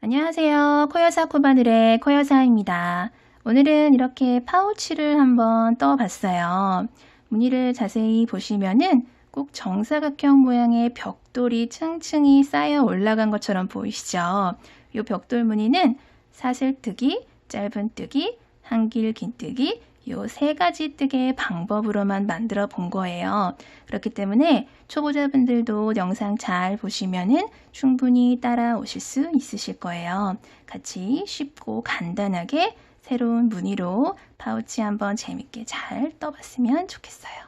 안녕하세요. 코여사 코바늘의 코여사입니다. 오늘은 이렇게 파우치를 한번 떠봤어요. 무늬를 자세히 보시면은 꼭 정사각형 모양의 벽돌이 층층이 쌓여 올라간 것처럼 보이시죠? 이 벽돌 무늬는 사슬뜨기, 짧은뜨기, 한길 긴뜨기 요 세 가지 뜨개의 방법으로만 만들어 본 거예요. 그렇기 때문에 초보자분들도 영상 잘 보시면은 충분히 따라오실 수 있으실 거예요. 같이 쉽고 간단하게 새로운 무늬로 파우치 한번 재밌게 잘 떠봤으면 좋겠어요.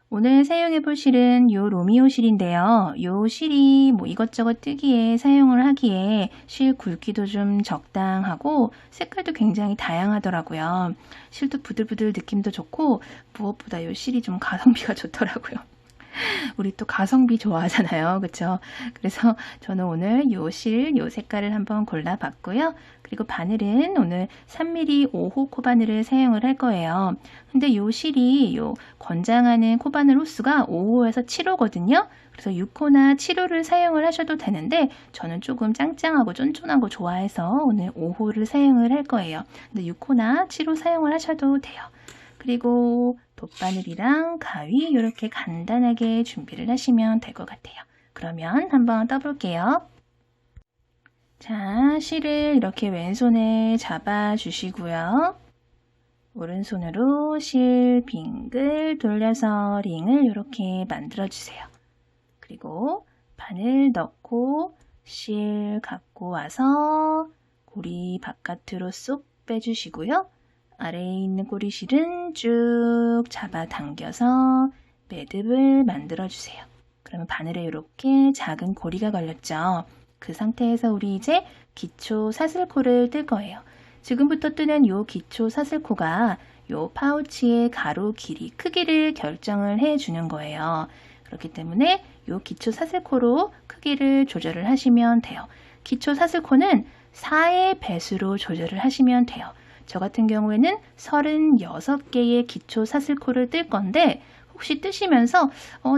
오늘 사용해 볼 실은 요 로미오 실인데요. 요 실이 이것저것 뜨기에 사용을 하기에 실 굵기도 좀 적당하고 색깔도 굉장히 다양하더라고요. 실도 부들부들 느낌도 좋고 무엇보다 요 실이 좀 가성비가 좋더라고요. 우리 또 가성비 좋아하잖아요. 그쵸? 그래서 저는 오늘 요 실, 요 색깔을 한번 골라봤고요. 그리고 바늘은 오늘 3mm 5호 코바늘을 사용을 할 거예요. 근데 요 실이 요 권장하는 코바늘 호수가 5호에서 7호거든요. 그래서 6호나 7호를 사용을 하셔도 되는데 저는 조금 짱짱하고 쫀쫀한 거 좋아해서 오늘 5호를 사용을 할 거예요. 근데 6호나 7호 사용을 하셔도 돼요. 그리고 돗바늘이랑 가위 이렇게 간단하게 준비를 하시면 될 것 같아요. 그러면 한번 떠볼게요. 자, 실을 이렇게 왼손에 잡아 주시고요. 오른손으로 실 빙글 돌려서 링을 이렇게 만들어 주세요. 그리고 바늘 넣고 실 갖고 와서 고리 바깥으로 쏙 빼주시고요. 아래에 있는 꼬리실은 쭉 잡아당겨서 매듭을 만들어 주세요. 그러면 바늘에 이렇게 작은 고리가 걸렸죠. 그 상태에서 우리 이제 기초 사슬코를 뜰 거예요. 지금부터 뜨는 이 기초 사슬코가 이 파우치의 가로 길이, 크기를 결정을 해주는 거예요. 그렇기 때문에 이 기초 사슬코로 크기를 조절을 하시면 돼요. 기초 사슬코는 4의 배수로 조절을 하시면 돼요. 저 같은 경우에는 36개의 기초 사슬코를 뜰 건데 혹시 뜨시면서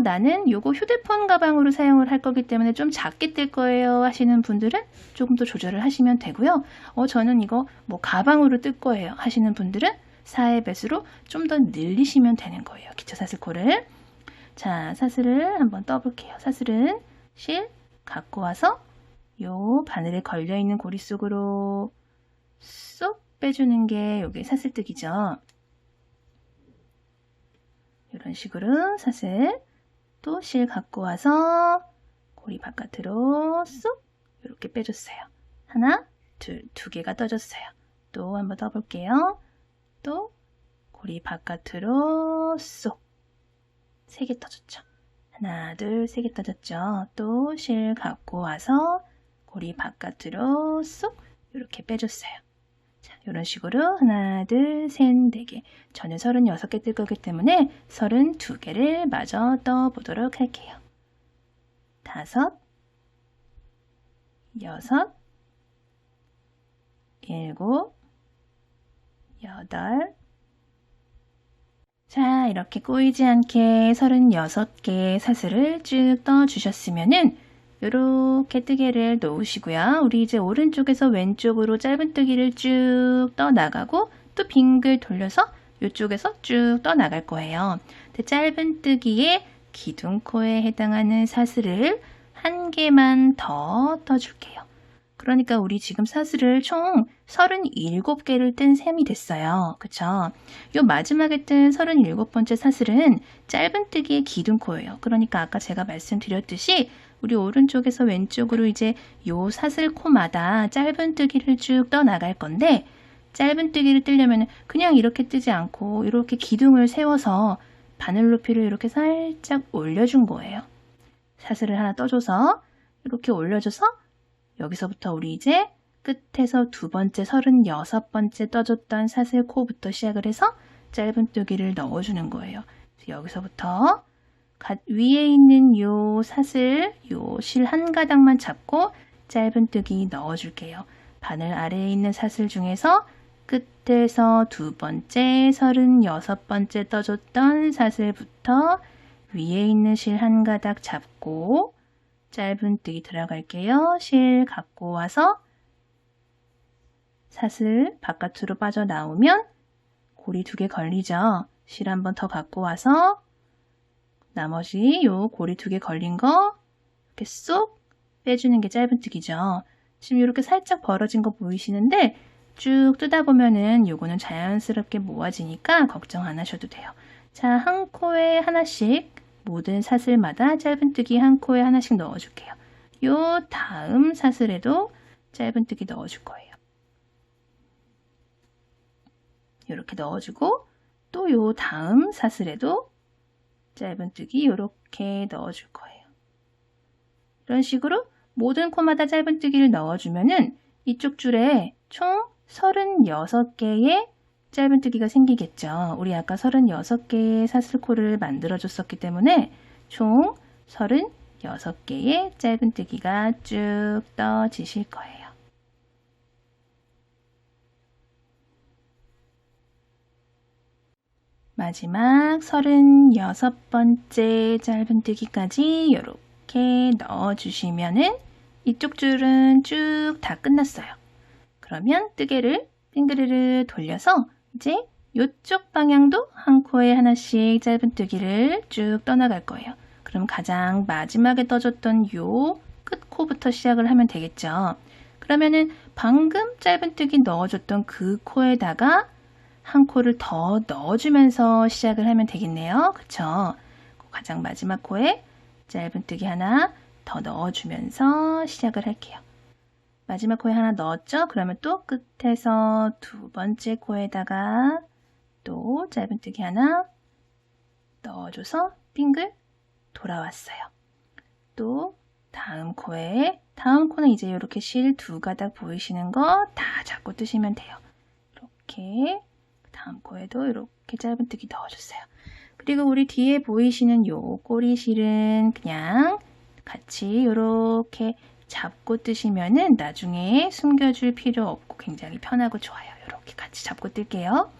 나는 요거 휴대폰 가방으로 사용을 할 거기 때문에 좀 작게 뜰 거예요 하시는 분들은 조금 더 조절을 하시면 되고요. 저는 이거 가방으로 뜰 거예요 하시는 분들은 4의 배수로 좀 더 늘리시면 되는 거예요. 기초 사슬코를. 자, 사슬을 한번 떠볼게요. 사슬은 실 갖고 와서 요 바늘에 걸려있는 고리 속으로 쏙 빼주는 게 요게 사슬뜨기죠. 이런 식으로 사슬 또 실 갖고 와서 고리 바깥으로 쏙 이렇게 빼줬어요. 하나, 둘, 두 개가 떠졌어요. 또 한번 떠볼게요. 또 고리 바깥으로 쏙 세 개 떠졌죠. 하나, 둘, 세 개 떠졌죠. 또 실 갖고 와서 고리 바깥으로 쏙 이렇게 빼줬어요. 자, 이런 식으로 하나, 둘, 셋, 네 개. 저는 36개 뜰 거기 때문에 32개를 마저 떠보도록 할게요. 5, 6, 7, 8. 자, 이렇게 꼬이지 않게 36개의 사슬을 쭉 떠주셨으면은 이렇게 뜨개를 놓으시고요. 우리 이제 오른쪽에서 왼쪽으로 짧은뜨기를 쭉 떠나가고 또 빙글 돌려서 이쪽에서 쭉 떠나갈 거예요. 짧은뜨기의 기둥코에 해당하는 사슬을 한 개만 더 떠줄게요. 그러니까 우리 지금 사슬을 총 37개를 뜬 셈이 됐어요. 그쵸? 요 마지막에 뜬 37번째 사슬은 짧은뜨기의 기둥코예요. 그러니까 아까 제가 말씀드렸듯이 우리 오른쪽에서 왼쪽으로 이제 요 사슬코마다 짧은뜨기를 쭉 떠나갈 건데 짧은뜨기를 뜨려면 그냥 이렇게 뜨지 않고 이렇게 기둥을 세워서 바늘 높이를 이렇게 살짝 올려준 거예요. 사슬을 하나 떠줘서 이렇게 올려줘서 여기서부터 우리 이제 끝에서 두 번째 36번째 떠줬던 사슬코부터 시작을 해서 짧은뜨기를 넣어주는 거예요. 여기서부터 위에 있는 요 사슬, 요 실 한 가닥만 잡고 짧은뜨기 넣어줄게요. 바늘 아래에 있는 사슬 중에서 끝에서 두 번째 36번째 떠줬던 사슬부터 위에 있는 실 한 가닥 잡고 짧은뜨기 들어갈게요. 실 갖고 와서 사슬 바깥으로 빠져나오면 고리 2개 걸리죠. 실 한 번 더 갖고 와서 나머지 요 고리 2개 걸린 거 이렇게 쏙 빼주는 게 짧은뜨기죠. 지금 이렇게 살짝 벌어진 거 보이시는데 쭉 뜯다 보면은 요거는 자연스럽게 모아지니까 걱정 안 하셔도 돼요. 자, 한 코에 하나씩 모든 사슬마다 짧은뜨기 한 코에 하나씩 넣어줄게요. 요 다음 사슬에도 짧은뜨기 넣어줄 거예요. 이렇게 넣어주고 또 요 다음 사슬에도 짧은뜨기 이렇게 넣어줄 거예요. 이런 식으로 모든 코마다 짧은뜨기를 넣어주면은 이쪽 줄에 총 36개의 짧은뜨기가 생기겠죠. 우리 아까 36개의 사슬코를 만들어줬었기 때문에 총 36개의 짧은뜨기가 쭉 떠지실 거예요. 마지막 36번째 짧은뜨기까지 이렇게 넣어주시면은 이쪽 줄은 쭉 다 끝났어요. 그러면 뜨개를 빙그르르 돌려서 이제 이쪽 방향도 한 코에 하나씩 짧은뜨기를 쭉 떠나갈 거예요. 그럼 가장 마지막에 떠줬던 요 끝코부터 시작을 하면 되겠죠. 그러면은 방금 짧은뜨기 넣어줬던 그 코에다가 한 코를 더 넣어주면서 시작을 하면 되겠네요. 그쵸? 가장 마지막 코에 짧은뜨기 하나 더 넣어주면서 시작을 할게요. 마지막 코에 하나 넣었죠? 그러면 또 끝에서 2번째 코에다가 또 짧은뜨기 하나 넣어줘서 빙글 돌아왔어요. 또 다음 코에, 다음 코는 이제 이렇게 실 2가닥 보이시는 거 다 잡고 뜨시면 돼요. 이렇게 다음 코에도 이렇게 짧은뜨기 넣어줬어요. 그리고 우리 뒤에 보이시는 요 꼬리실은 그냥 같이 이렇게 잡고 뜨시면은 나중에 숨겨줄 필요 없고 굉장히 편하고 좋아요. 이렇게 같이 잡고 뜰게요.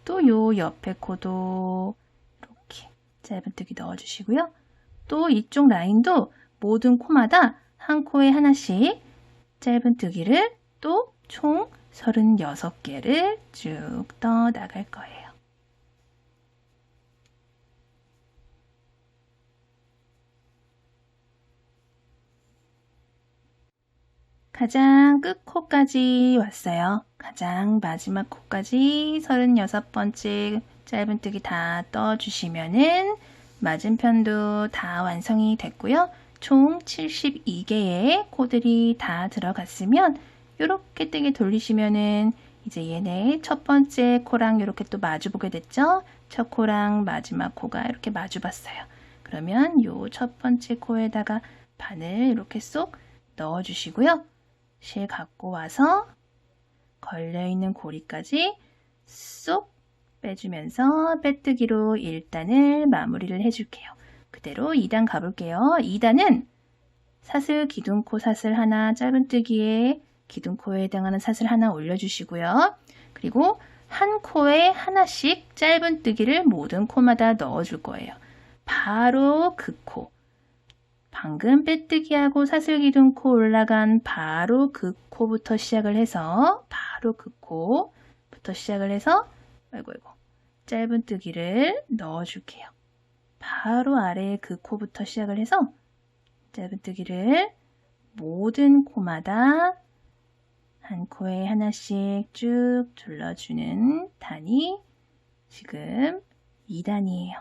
또 요 옆에 코도 이렇게 짧은뜨기 넣어주시고요. 또 이쪽 라인도 모든 코마다 한 코에 하나씩 짧은뜨기를 또 총 36개를 쭉 떠 나갈 거예요. 가장 끝 코까지 왔어요. 가장 마지막 코까지 36번째 짧은뜨기 다 떠주시면은 맞은편도 다 완성이 됐고요. 총 72개의 코들이 다 들어갔으면 이렇게 뜨개 돌리시면은 이제 얘네 첫 번째 코랑 이렇게 또 마주 보게 됐죠? 첫 코랑 마지막 코가 이렇게 마주 봤어요. 그러면 요 첫 번째 코에다가 바늘 이렇게 쏙 넣어 주시고요. 실 갖고 와서 걸려있는 고리까지 쏙 빼주면서 빼뜨기로 1단을 마무리를 해줄게요. 그대로 2단 가볼게요. 2단은 사슬 기둥코 사슬 하나 짧은뜨기에 기둥코에 해당하는 사슬 하나 올려주시고요. 그리고 한 코에 하나씩 짧은뜨기를 모든 코마다 넣어줄 거예요. 바로 그 코. 방금 빼뜨기하고 사슬 기둥코 올라간 바로 그 코부터 시작을 해서 바로 그 코부터 시작을 해서 아이고 짧은뜨기를 넣어줄게요. 바로 아래에 그 코부터 시작을 해서 짧은뜨기를 모든 코마다 한 코에 하나씩 쭉 둘러주는 단이 지금 2단이에요.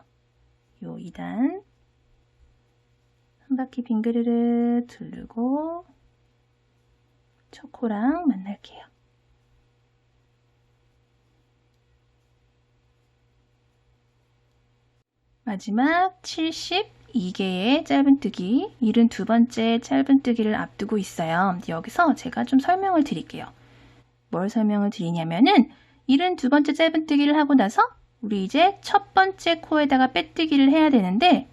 요 2단 한 바퀴 빙그르르 두르고 첫 코랑 만날게요. 마지막 72개의 짧은뜨기 72번째 짧은뜨기를 앞두고 있어요. 여기서 제가 좀 설명을 드릴게요. 뭘 설명을 드리냐면은 72번째 짧은뜨기를 하고 나서 우리 이제 첫 번째 코에다가 빼뜨기를 해야 되는데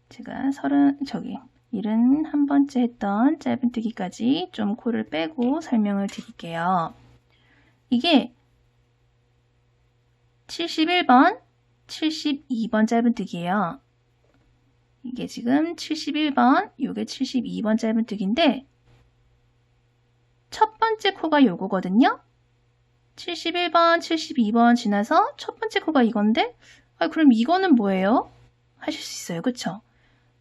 제가 71번째 했던 짧은뜨기까지 좀 코를 빼고 설명을 드릴게요. 이게 71번, 72번 짧은뜨기예요. 이게 지금 71번, 요게 72번 짧은뜨기인데 첫 번째 코가 요거거든요. 71번, 72번 지나서 첫 번째 코가 이건데 그럼 이거는 뭐예요? 하실 수 있어요. 그쵸?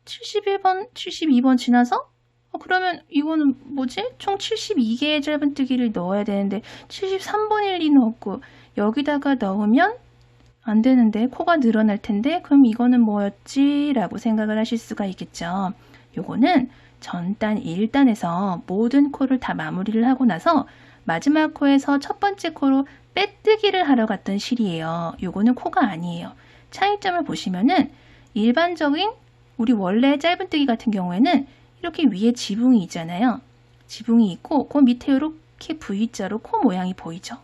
71번, 72번 지나서 그러면 이거는 뭐지? 총 72개의 짧은뜨기를 넣어야 되는데 73번일 리는 없고 여기다가 넣으면 안 되는데 코가 늘어날 텐데 그럼 이거는 뭐였지? 라고 생각을 하실 수가 있겠죠. 요거는 전단 1단에서 모든 코를 다 마무리를 하고 나서 마지막 코에서 첫 번째 코로 빼뜨기를 하러 갔던 실이에요. 요거는 코가 아니에요. 차이점을 보시면은 일반적인 우리 원래 짧은뜨기 같은 경우에는 이렇게 위에 지붕이 있잖아요. 지붕이 있고 그 밑에 이렇게 V자로 코 모양이 보이죠.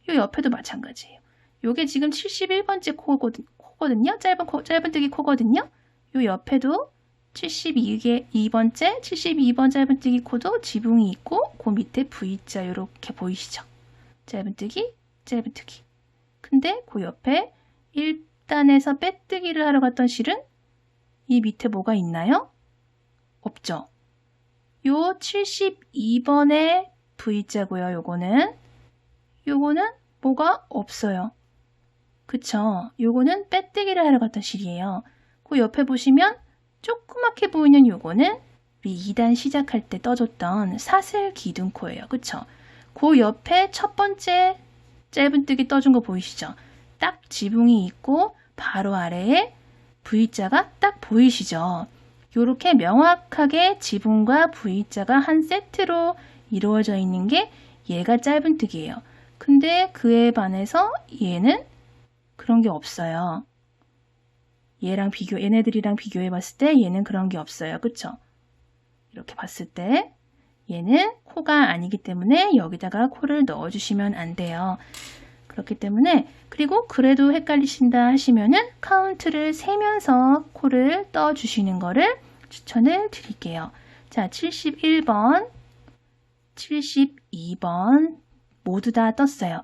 요 옆에도 마찬가지예요. 요게 지금 71번째 코거든요. 짧은뜨기 코거든요. 요 옆에도 72번째 72번 짧은뜨기 코도 지붕이 있고 그 밑에 V자 이렇게 보이시죠? 짧은뜨기, 짧은뜨기. 근데 그 옆에 1단에서 빼뜨기를 하러 갔던 실은 이 밑에 뭐가 있나요? 없죠. 요 72번의 V자고요. 요거는 뭐가 없어요. 그쵸? 요거는 빼뜨기를 하러 갔던 실이에요. 그 옆에 보시면 조그맣게 보이는 요거는 우리 2단 시작할 때 떠줬던 사슬 기둥코예요. 그쵸? 그 옆에 첫 번째 짧은뜨기 떠준 거 보이시죠? 딱 지붕이 있고 바로 아래에 V자가 딱 보이시죠? 요렇게 명확하게 지붕과 V자가 한 세트로 이루어져 있는 게 얘가 짧은뜨기예요. 근데 그에 반해서 얘는 그런 게 없어요. 얘네들이랑 비교해 봤을 때 얘는 그런 게 없어요. 그쵸? 이렇게 봤을 때 얘는 코가 아니기 때문에 여기다가 코를 넣어주시면 안 돼요. 그렇기 때문에 그리고 그래도 헷갈리신다 하시면은 카운트를 세면서 코를 떠주시는 거를 추천을 드릴게요. 자, 71번, 72번 모두 다 떴어요.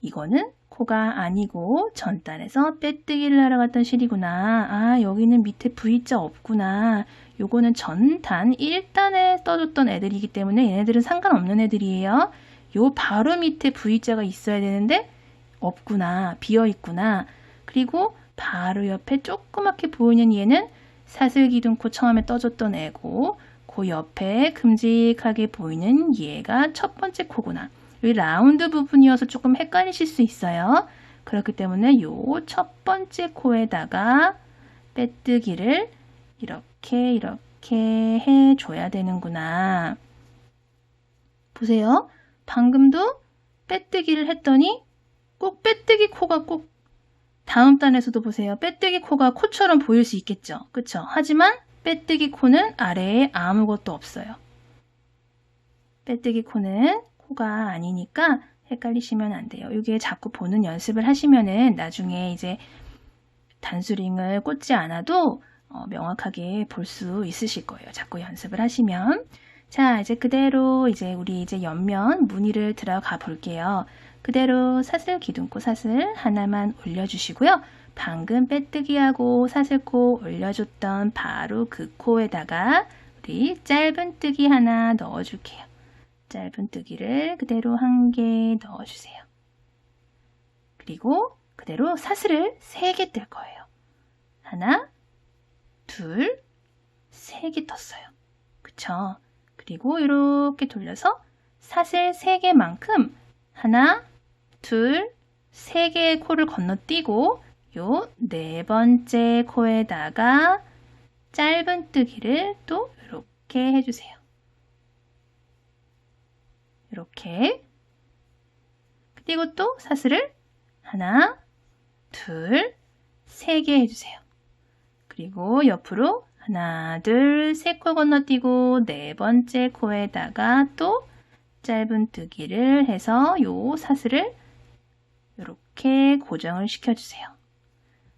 이거는 코가 아니고 전단에서 빼뜨기를 하러 갔던 실이구나. 여기는 밑에 V자 없구나. 요거는 전단 1단에 떠줬던 애들이기 때문에 얘네들은 상관없는 애들이에요. 요 바로 밑에 V자가 있어야 되는데 없구나. 비어있구나. 그리고 바로 옆에 조그맣게 보이는 얘는 사슬기둥코 처음에 떠줬던 애고 그 옆에 큼직하게 보이는 얘가 첫 번째 코구나. 이 라운드 부분이어서 조금 헷갈리실 수 있어요. 그렇기 때문에 요 첫 번째 코에다가 빼뜨기를 이렇게 해줘야 되는구나. 보세요. 방금도 빼뜨기를 했더니 꼭 빼뜨기 코가 꼭 다음 단에서도 보세요. 빼뜨기 코가 코처럼 보일 수 있겠죠. 그쵸? 하지만 빼뜨기 코는 아래에 아무것도 없어요. 빼뜨기 코는 코가 아니니까 헷갈리시면 안 돼요. 이게 자꾸 보는 연습을 하시면은 나중에 이제 단수링을 꽂지 않아도 명확하게 볼 수 있으실 거예요. 자꾸 연습을 하시면. 자, 이제 그대로 우리 옆면 무늬를 들어가 볼게요. 그대로 사슬 기둥코 사슬 하나만 올려주시고요. 방금 빼뜨기하고 사슬코 올려줬던 바로 그 코에다가 우리 짧은뜨기 하나 넣어줄게요. 짧은뜨기를 그대로 한 개 넣어주세요. 그리고 그대로 사슬을 3개 뜰 거예요. 하나, 둘, 3개 떴어요. 그쵸? 그리고 이렇게 돌려서 사슬 3개만큼 하나, 둘, 3개의 코를 건너뛰고 요 4번째 코에다가 짧은뜨기를 또 이렇게 해주세요. 이렇게. 그리고 또 사슬을 하나, 둘, 3개 해주세요. 그리고 옆으로 하나, 둘, 3코 건너뛰고 4번째 코에다가 또 짧은뜨기를 해서 요 사슬을 이렇게 고정을 시켜주세요.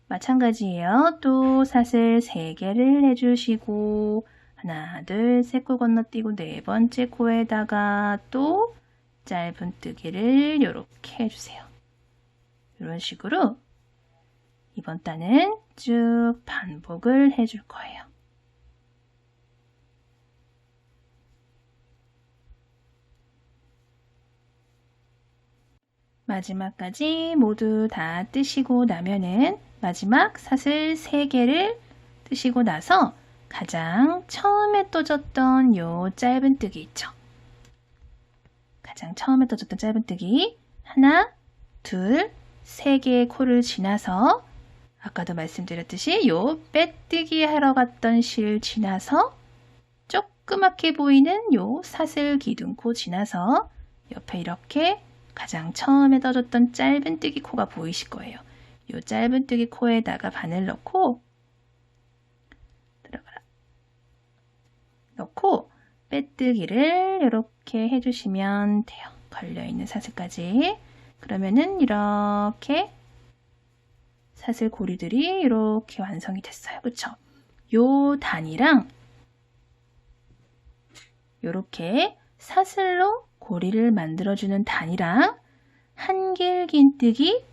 마찬가지예요. 또 사슬 3개를 해주시고 하나, 둘, 3코 건너뛰고 4번째 코에다가 또 짧은뜨기를 이렇게 해주세요. 이런 식으로 이번 단은 쭉 반복을 해줄 거예요. 마지막까지 모두 다 뜨시고 나면은 마지막 사슬 3개를 뜨시고 나서 가장 처음에 떠줬던 요 짧은뜨기 있죠. 가장 처음에 떠줬던 짧은뜨기 하나, 둘, 3개의 코를 지나서 아까도 말씀드렸듯이 요 빼뜨기 하러 갔던 실 지나서 조그맣게 보이는 요 사슬 기둥코 지나서 옆에 이렇게 가장 처음에 떠줬던 짧은뜨기 코가 보이실 거예요. 요 짧은뜨기 코에다가 바늘 넣고 들어가라. 넣고 빼뜨기를 이렇게 해주시면 돼요. 걸려있는 사슬까지. 그러면은 이렇게 사슬 고리들이 이렇게 완성이 됐어요. 그쵸? 요 단이랑 요렇게 사슬로 고리를 만들어주는 단이랑 한길긴뜨기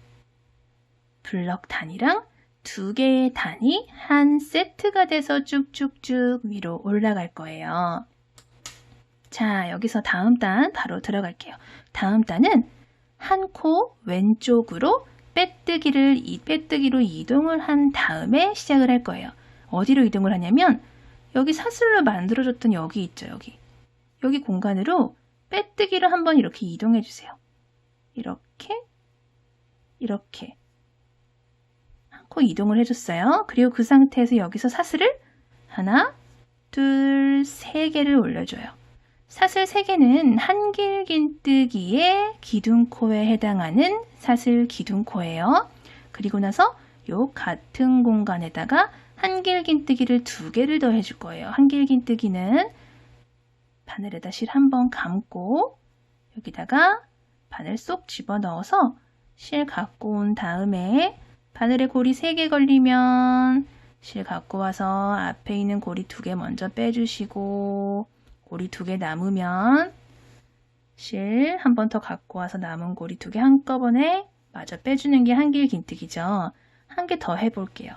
블럭 단이랑 2개의 단이 한 세트가 돼서 쭉쭉쭉 위로 올라갈 거예요. 자, 여기서 다음 단 바로 들어갈게요. 다음 단은 한 코 왼쪽으로 빼뜨기로 이동을 한 다음에 시작을 할 거예요. 어디로 이동을 하냐면 여기 사슬로 만들어줬던 여기 있죠. 여기 공간으로 빼뜨기를 한번 이렇게 이동해 주세요. 이렇게 한 코 이동을 해줬어요. 그리고 그 상태에서 여기서 사슬을 하나, 둘, 3개를 올려줘요. 사슬 3개는 한길긴뜨기의 기둥코에 해당하는 사슬 기둥코예요. 그리고 나서 요 같은 공간에다가 한길긴뜨기를 2개를 더 해줄 거예요. 한길긴뜨기는 바늘에다 실 한번 감고 여기다가 바늘 쏙 집어넣어서 실 갖고 온 다음에 바늘에 고리 3개 걸리면 실 갖고 와서 앞에 있는 고리 2개 먼저 빼주시고 고리 2개 남으면 실 한 번 더 갖고 와서 남은 고리 2개 한꺼번에 마저 빼주는 게 한길긴뜨기죠. 한 개 더 해볼게요.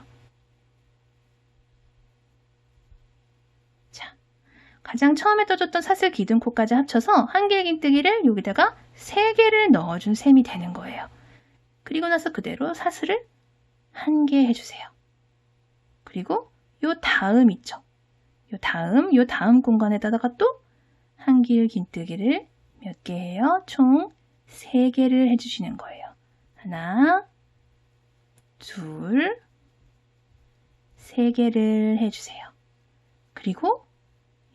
자, 가장 처음에 떠줬던 사슬 기둥코까지 합쳐서 한길긴뜨기를 여기다가 3개를 넣어준 셈이 되는 거예요. 그리고 나서 그대로 사슬을 1개 해주세요. 그리고 요 다음 있죠. 요 다음 공간에다가 또 한길긴뜨기를 몇 개 해요? 총 3개를 해주시는 거예요. 하나, 둘, 3개를 해주세요. 그리고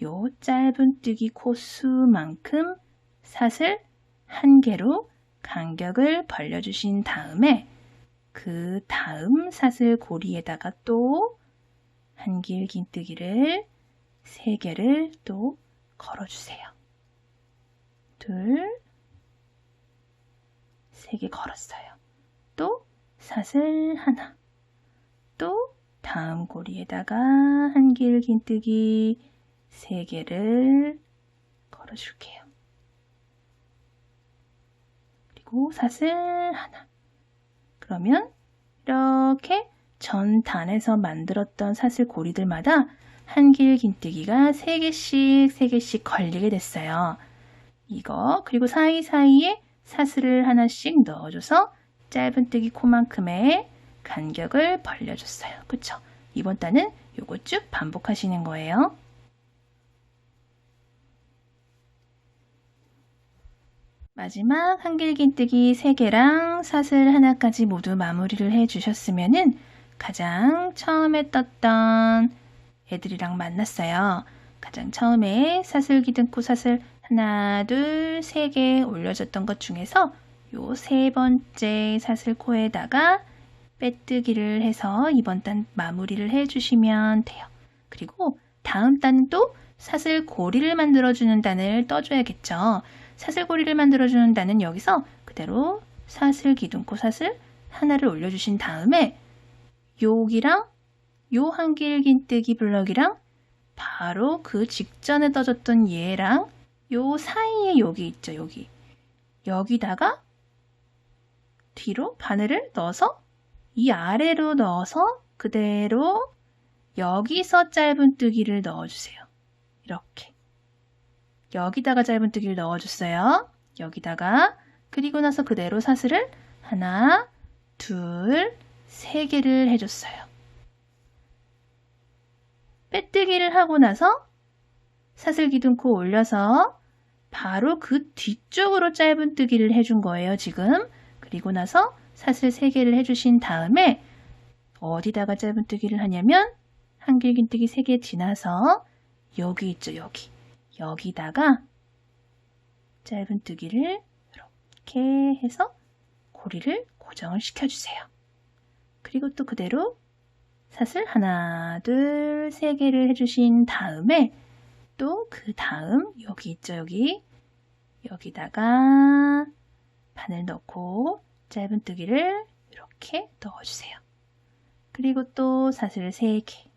요 짧은뜨기 코수만큼 사슬 1개로 간격을 벌려주신 다음에 그 다음 사슬 고리에다가 또 한길긴뜨기를 3개를 또 걸어주세요. 둘, 3개 걸었어요. 또 사슬 하나, 또 다음 고리에다가 한길긴뜨기 3개를 걸어줄게요. 그리고 사슬 하나. 그러면 이렇게 전 단에서 만들었던 사슬 고리들마다 한길긴뜨기가 3개씩 걸리게 됐어요. 이거 그리고 사이사이에 사슬을 하나씩 넣어줘서 짧은뜨기 코만큼의 간격을 벌려줬어요. 그쵸? 이번 단은 요거 쭉 반복하시는 거예요. 마지막 한길긴뜨기 3개랑 사슬 하나까지 모두 마무리를 해주셨으면은 가장 처음에 떴던 애들이랑 만났어요. 가장 처음에 사슬 기둥코 사슬 하나, 둘, 3개 올려줬던 것 중에서 요 3번째 사슬 코에다가 빼뜨기를 해서 이번 단 마무리를 해주시면 돼요. 그리고 다음 단은 또 사슬 고리를 만들어주는 단을 떠줘야겠죠. 사슬 고리를 만들어주는 단은 여기서 그대로 사슬 기둥코 사슬 하나를 올려주신 다음에 여기랑 요 한길긴뜨기 블럭이랑 바로 그 직전에 떠줬던 얘랑 요 사이에 여기 있죠. 여기다가 뒤로 바늘을 넣어서 이 아래로 넣어서 그대로 여기서 짧은뜨기를 넣어주세요. 이렇게. 여기다가 짧은뜨기를 넣어줬어요. 여기다가. 그리고 나서 그대로 사슬을 하나, 둘, 세 개를 해줬어요. 빼뜨기를 하고 나서 사슬 기둥코 올려서 바로 그 뒤쪽으로 짧은뜨기를 해준 거예요, 지금. 그리고 나서 사슬 3개를 해주신 다음에 어디다가 짧은뜨기를 하냐면 한길긴뜨기 3개 지나서 여기 있죠, 여기. 여기다가 짧은뜨기를 이렇게 해서 고리를 고정을 시켜주세요. 그리고 또 그대로 사슬 하나, 둘, 3개를 해주신 다음에 또 그 다음 여기 있죠, 여기. 여기다가 바늘 넣고 짧은뜨기를 이렇게 넣어주세요. 그리고 또 사슬 3개.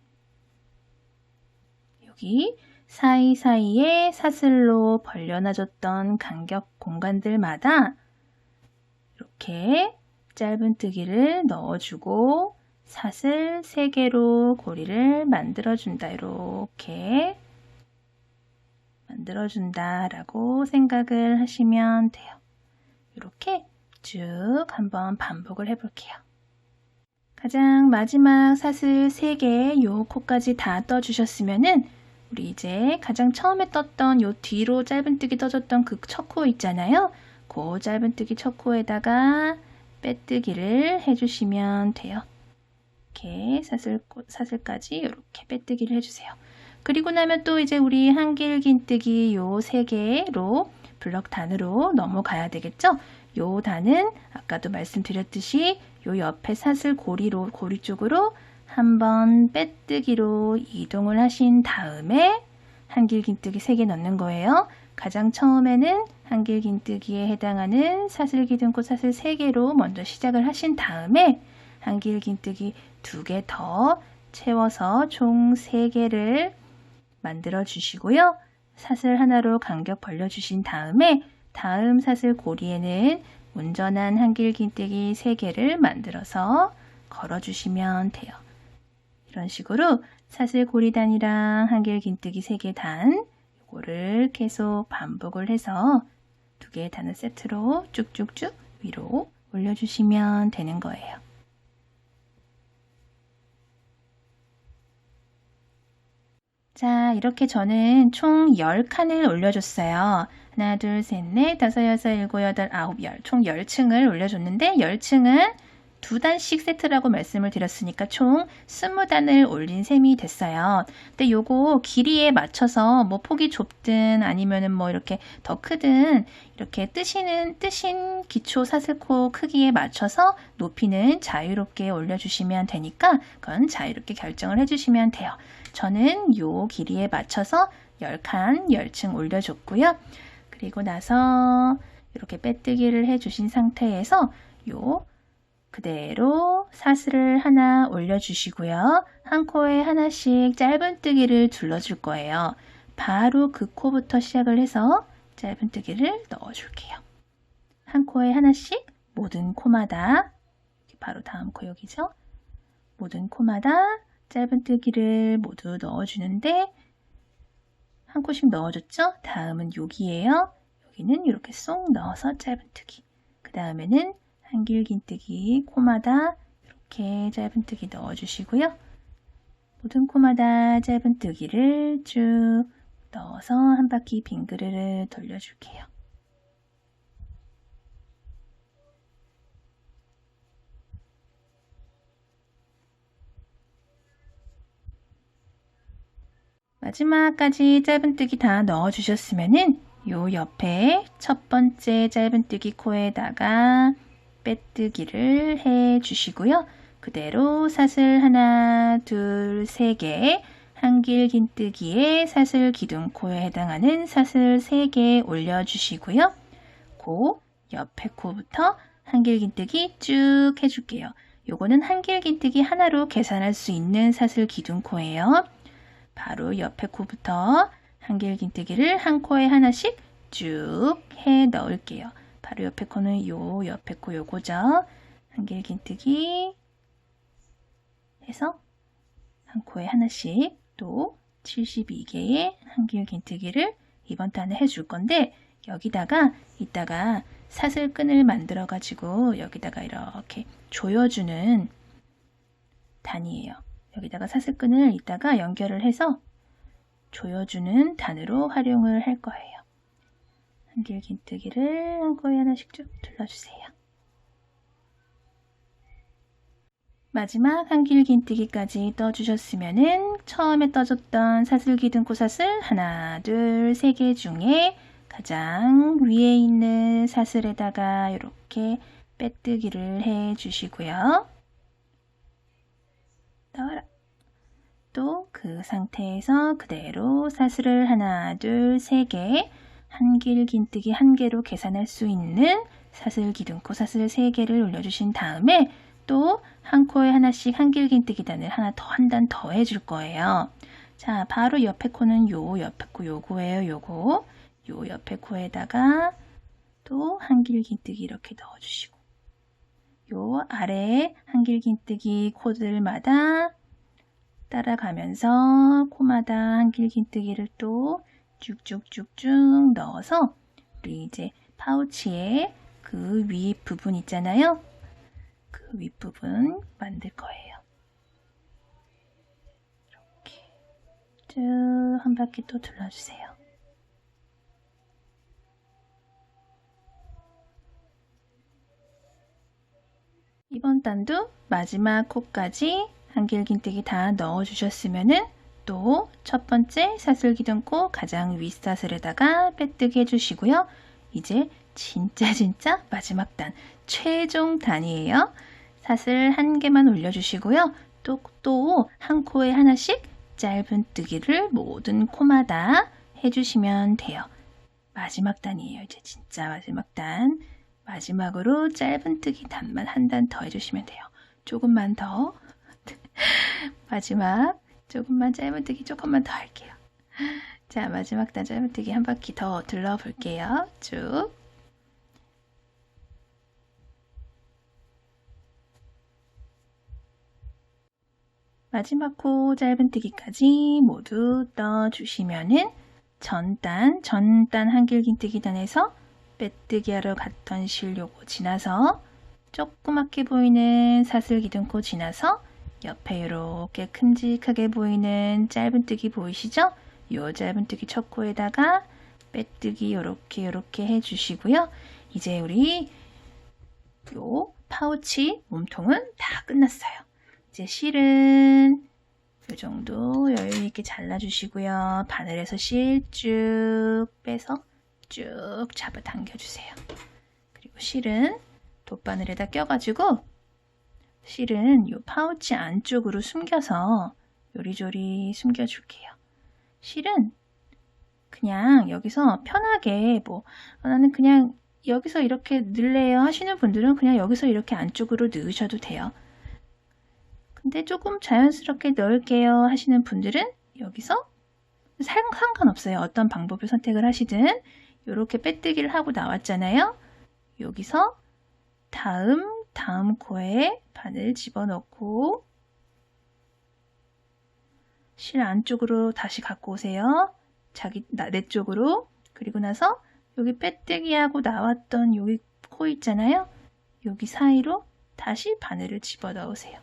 여기 사이사이에 사슬로 벌려놔줬던 간격 공간들마다 이렇게 짧은뜨기를 넣어주고 사슬 3개로 고리를 만들어준다. 이렇게 만들어준다라고 생각을 하시면 돼요. 이렇게 쭉 한번 반복을 해볼게요. 가장 마지막 사슬 3개 요 코까지 다 떠주셨으면은 우리 이제 가장 처음에 떴던 요 뒤로 짧은뜨기 떠줬던 그 첫 코 있잖아요. 그 짧은뜨기 첫 코에다가 빼뜨기를 해주시면 돼요. 이렇게 사슬까지 이렇게 빼뜨기를 해주세요. 그리고 나면 또 이제 우리 한길긴뜨기 요 3개로 블럭 단으로 넘어가야 되겠죠? 요 단은 아까도 말씀드렸듯이 요 옆에 사슬 고리 쪽으로 한번 빼뜨기로 이동을 하신 다음에 한길긴뜨기 3개 넣는 거예요. 가장 처음에는 한길긴뜨기에 해당하는 사슬 기둥코 사슬 3개로 먼저 시작을 하신 다음에 한길긴뜨기 2개 더 채워서 총 3개를 만들어 주시고요. 사슬 하나로 간격 벌려주신 다음에 다음 사슬 고리에는 온전한 한길긴뜨기 3개를 만들어서 걸어주시면 돼요. 이런 식으로 사슬 고리단이랑 한길긴뜨기 3개 단 이거를 계속 반복을 해서 2개의 단을 세트로 쭉쭉쭉 위로 올려주시면 되는 거예요. 자, 이렇게 저는 총 10칸을 올려줬어요. 하나, 둘, 셋, 넷, 다섯, 여섯, 일곱, 여덟, 아홉, 열. 총 10층을 올려줬는데 10층은 2단씩 세트라고 말씀을 드렸으니까 총 20단을 올린 셈이 됐어요. 근데 요거 길이에 맞춰서 뭐 폭이 좁든 아니면은 뭐 이렇게 더 크든 이렇게 뜨신 기초 사슬코 크기에 맞춰서 높이는 자유롭게 올려주시면 되니까 그건 자유롭게 결정을 해주시면 돼요. 저는 요 길이에 맞춰서 10칸, 10층 올려줬고요. 그리고 나서 이렇게 빼뜨기를 해주신 상태에서 요 그대로 사슬을 하나 올려주시고요. 한 코에 하나씩 짧은뜨기를 둘러줄 거예요. 바로 그 코부터 시작을 해서 짧은뜨기를 넣어줄게요. 한 코에 하나씩 모든 코마다 바로 다음 코 여기죠. 모든 코마다 짧은뜨기를 모두 넣어주는데 한 코씩 넣어줬죠? 다음은 여기예요. 여기는 이렇게 쏙 넣어서 짧은뜨기. 그 다음에는 한길긴뜨기 코마다 이렇게 짧은뜨기 넣어주시고요. 모든 코마다 짧은뜨기를 쭉 넣어서 한 바퀴 빙그르르 돌려줄게요. 마지막까지 짧은뜨기 다 넣어주셨으면은 요 옆에 첫 번째 짧은뜨기 코에다가 빼뜨기를 해 주시고요. 그대로 사슬 하나, 둘, 3개, 한길긴뜨기에 사슬 기둥코에 해당하는 사슬 3개 올려주시고요. 그 옆에 코부터 한길긴뜨기 쭉 해줄게요. 요거는 한길긴뜨기 하나로 계산할 수 있는 사슬 기둥코예요. 바로 옆에 코부터 한길긴뜨기를 한 코에 하나씩 쭉 해 넣을게요. 바로 옆에 코는 요 옆에 코 요거죠. 한길긴뜨기 해서 한 코에 하나씩 또 72개의 한길긴뜨기를 이번 단에 해줄 건데 여기다가 이따가 사슬끈을 만들어 가지고 여기다가 이렇게 조여주는 단이에요. 여기다가 사슬끈을 이따가 연결을 해서 조여주는 단으로 활용을 할 거예요. 한길긴뜨기를 한 코에 하나씩 쭉 둘러주세요. 마지막 한길긴뜨기까지 떠주셨으면은 처음에 떠줬던 사슬기둥 코사슬 하나, 둘, 세 개 중에 가장 위에 있는 사슬에다가 이렇게 빼뜨기를 해 주시고요. 나와라. 또 그 상태에서 그대로 사슬을 하나, 둘, 세 개, 한길긴뜨기 한 개로 계산할 수 있는 사슬기둥 코사슬 3개를 올려주신 다음에 또 한 코에 하나씩 한길긴뜨기 단을 하나 더 한 단 더 해줄 거예요. 자, 바로 옆에 코는 요 옆에 코 요거예요. 요거. 요 옆에 코에다가 또 한길긴뜨기 이렇게 넣어주시고 요 아래 한길긴뜨기 코들마다 따라가면서 코마다 한길긴뜨기를 또 쭉쭉쭉쭉 넣어서 우리 이제 파우치의 그 윗부분 있잖아요. 그 윗부분 만들 거예요. 이렇게 쭉 한 바퀴 또 둘러주세요. 이번 단도 마지막 코까지 한길긴뜨기 다 넣어주셨으면은 또 첫 번째 사슬기둥코 가장 윗사슬에다가 빼뜨기 해주시고요. 이제 진짜 마지막 단, 최종 단이에요. 사슬 한 개만 올려주시고요. 또 한 코에 하나씩 짧은 뜨기를 모든 코마다 해주시면 돼요. 마지막 단이에요. 이제 진짜 마지막 단. 마지막으로 짧은 뜨기 단만 한 단 더 해주시면 돼요. 조금만 더. 마지막 조금만 짧은 뜨기 조금만 더 할게요. 자, 마지막 단 짧은 뜨기 한 바퀴 더 둘러볼게요. 쭉. 마지막 코 짧은 뜨기까지 모두 떠주시면은 전단 한길긴뜨기 단에서 빼뜨기 하러 갔던 실 요거 지나서 조그맣게 보이는 사슬기둥코 지나서 옆에 이렇게 큼직하게 보이는 짧은뜨기 보이시죠? 요 짧은뜨기 첫 코에다가 빼뜨기 요렇게 해주시고요. 이제 우리 요 파우치 몸통은 다 끝났어요. 이제 실은 요 정도 여유 있게 잘라주시고요. 바늘에서 실 쭉 빼서 쭉 잡아 당겨주세요. 그리고 실은 돗바늘에다 껴가지고 실은 이 파우치 안쪽으로 숨겨서 요리조리 숨겨줄게요. 실은 그냥 여기서 편하게 나는 그냥 여기서 이렇게 넣을래요 하시는 분들은 그냥 여기서 이렇게 안쪽으로 넣으셔도 돼요. 근데 조금 자연스럽게 넣을게요 하시는 분들은 여기서 상관없어요. 어떤 방법을 선택을 하시든 이렇게 빼뜨기를 하고 나왔잖아요. 여기서 다음 코에 바늘 집어넣고 실 안쪽으로 다시 갖고 오세요. 내 쪽으로. 그리고 나서 여기 빼뜨기하고 나왔던 여기 코 있잖아요. 여기 사이로 다시 바늘을 집어넣으세요.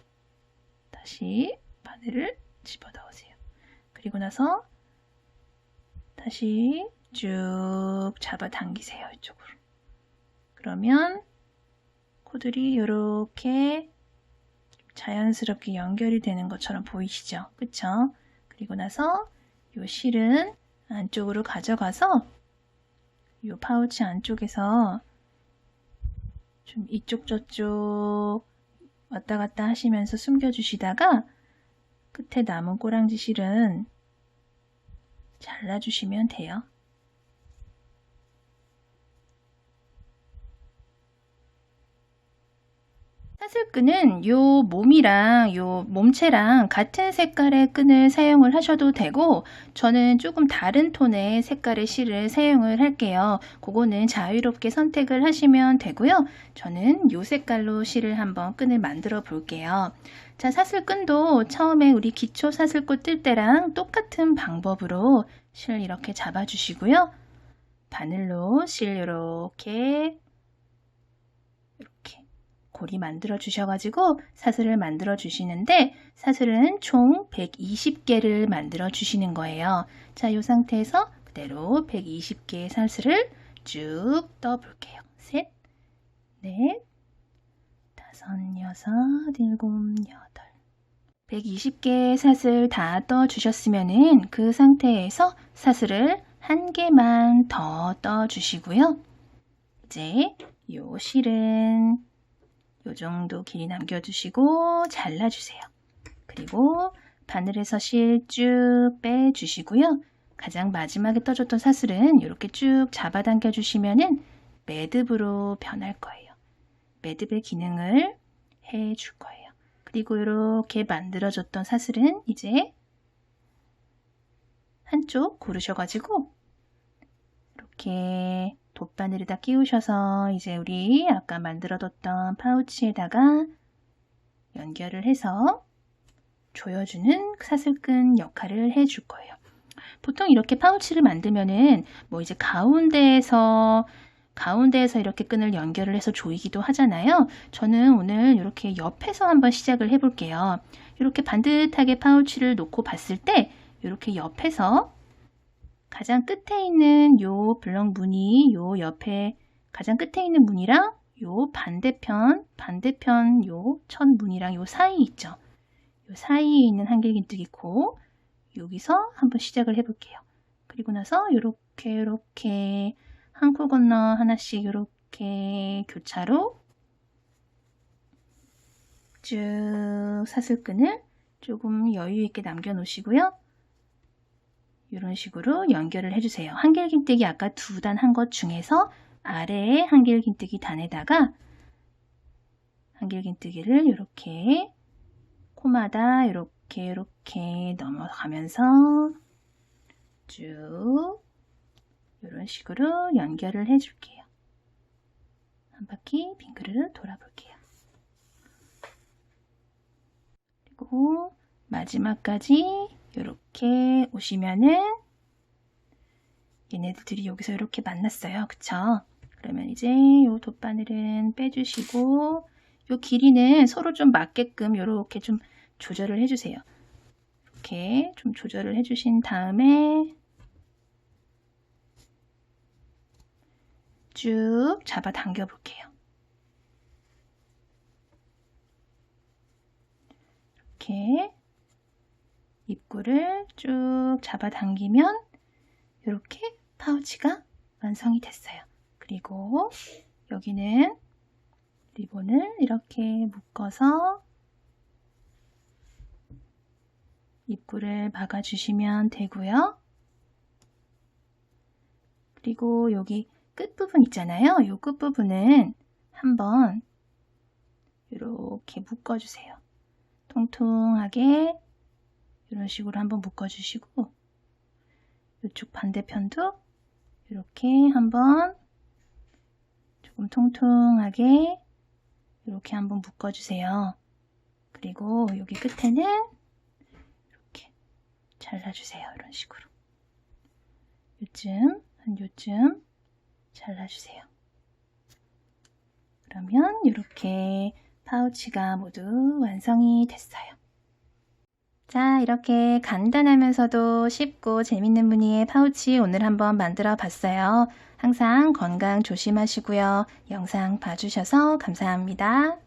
다시 바늘을 집어넣으세요. 그리고 나서 다시 쭉 잡아당기세요. 이쪽으로. 그러면 코들이 이렇게 자연스럽게 연결이 되는 것처럼 보이시죠? 그쵸? 그리고 나서 이 실은 안쪽으로 가져가서 이 파우치 안쪽에서 좀 이쪽 저쪽 왔다 갔다 하시면서 숨겨주시다가 끝에 남은 꼬랑지 실은 잘라주시면 돼요. 사슬끈은 요 몸이랑 요 몸체랑 같은 색깔의 끈을 사용을 하셔도 되고 저는 조금 다른 톤의 색깔의 실을 사용을 할게요. 그거는 자유롭게 선택을 하시면 되고요. 저는 요 색깔로 실을 한번 끈을 만들어 볼게요. 자, 사슬끈도 처음에 우리 기초 사슬꽃 뜰 때랑 똑같은 방법으로 실 이렇게 잡아 주시고요. 바늘로 실 이렇게 고리 만들어 주셔가지고 사슬을 만들어 주시는데 사슬은 총 120개를 만들어 주시는 거예요. 자, 이 상태에서 그대로 120개의 사슬을 쭉 떠 볼게요. 셋, 넷, 다섯, 여섯, 일곱, 여덟. 120개의 사슬 다 떠 주셨으면은 그 상태에서 사슬을 한 개만 더 떠 주시고요. 이제 요 실은 요 정도 길이 남겨주시고 잘라주세요. 그리고 바늘에서 실 쭉 빼주시고요. 가장 마지막에 떠줬던 사슬은 이렇게 쭉 잡아당겨 주시면은 매듭으로 변할 거예요. 매듭의 기능을 해줄 거예요. 그리고 이렇게 만들어줬던 사슬은 이제 한쪽 고르셔가지고 이렇게 돗바늘에다 끼우셔서 이제 우리 아까 만들어뒀던 파우치에다가 연결을 해서 조여주는 사슬끈 역할을 해줄 거예요. 보통 이렇게 파우치를 만들면은 뭐 이제 가운데에서 이렇게 끈을 연결을 해서 조이기도 하잖아요. 저는 오늘 이렇게 옆에서 한번 시작을 해볼게요. 이렇게 반듯하게 파우치를 놓고 봤을 때 이렇게 옆에서 가장 끝에 있는 요 블럭 무늬, 요 옆에 가장 끝에 있는 무늬랑 요 반대편 요 첫 무늬랑 요 사이 있죠. 요 사이에 있는 한길긴뜨기 코 여기서 한번 시작을 해볼게요. 그리고 나서 요렇게 한 코 건너 하나씩 요렇게 교차로 쭉 사슬끈을 조금 여유 있게 남겨 놓으시고요. 이런 식으로 연결을 해주세요. 한길긴뜨기 아까 두 단 한 것 중에서 아래에 한길긴뜨기 단에다가 한길긴뜨기를 이렇게 코마다 이렇게 넘어가면서 쭉 이런 식으로 연결을 해줄게요. 한 바퀴 빙그르르 돌아볼게요. 그리고 마지막까지 이렇게 오시면은 얘네들이 여기서 이렇게 만났어요. 그쵸? 그러면 이제 요 돗바늘은 빼주시고 요 길이는 서로 좀 맞게끔 이렇게 좀 조절을 해주세요. 이렇게 좀 조절을 해주신 다음에 쭉 잡아 당겨 볼게요. 이렇게 입구를 쭉 잡아 당기면 이렇게 파우치가 완성이 됐어요. 그리고 여기는 리본을 이렇게 묶어서 입구를 막아주시면 되고요. 그리고 여기 끝부분 있잖아요. 이 끝부분은 한번 이렇게 묶어주세요. 통통하게 이런 식으로 한번 묶어주시고 이쪽 반대편도 이렇게 한번 조금 통통하게 이렇게 한번 묶어주세요. 그리고 여기 끝에는 이렇게 잘라주세요. 이런 식으로 요쯤 잘라주세요. 그러면 이렇게 파우치가 모두 완성이 됐어요. 자, 이렇게 간단하면서도 쉽고 재밌는 무늬의 파우치 오늘 한번 만들어 봤어요. 항상 건강 조심하시고요. 영상 봐주셔서 감사합니다.